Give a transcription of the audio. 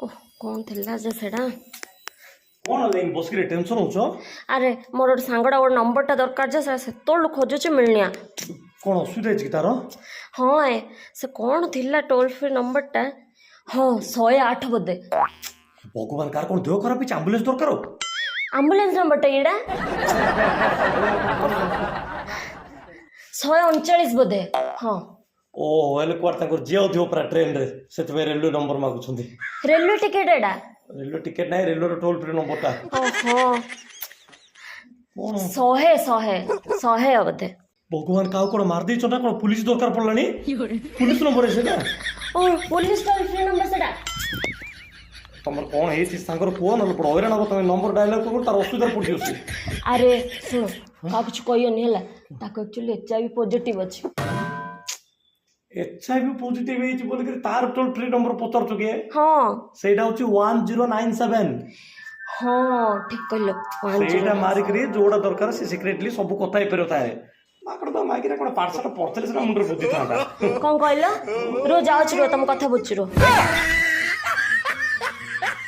कौन थिला जे सेडा कौन लेकिन बस के टेंशन होछो अरे मोर गोटे सांगड़ा गोटे नंबरटा दरकार जे से तोड़ खोजुची मिलनिया कौन असुविधा है तार हाँ ए से कौन थिला टोल फ्री नंबरटा हाँ 108 बोधे भगवान कार कौन देह खराब एम्बुलेंस दरकार आम्बुलेंस नंबरटा एड़ा 139 बोधे हाँ ओ एले क्वार ताकर जे अधियो पूरा ट्रेन रे सेत में रेलवे नंबर मागुछंदी रेलवे टिकेट एड़ा रेलवे टिकट नाही रेलवे टोल फ्री नंबर ता ओहो कौन 100 बोधे भगवान काउ कोन मार देछो ना कोन पुलिस दरकार पड़लानी पुलिस नंबर है सेटा ओ पुलिस टोल फ्री नंबर सेड़ा तमर कौन है सी सांगर कोन न पड़ो हैरान हो तमे नंबर डायल कर तार असुविधा पड़ दियोसी अरे सुनो का कुछ कहियोनी हला ताको एक्चुअली एचआईवी पॉजिटिव अछि एचआईवी पॉजिटिव है बोल कर तार टोल फ्री नंबर पतर चुके हाँ सेटा होची 1097 हाँ ठीक कहलो सेटा मारी करी जोड़ा दरकार से सीक्रेटली सब कथा हे परता है माकड़ तो मागिरा कोन पाठशाला पढ़तले से मुंडर बुद्धि था कौन कहलो रो जाउछ रो तुम कथा बुझछु रो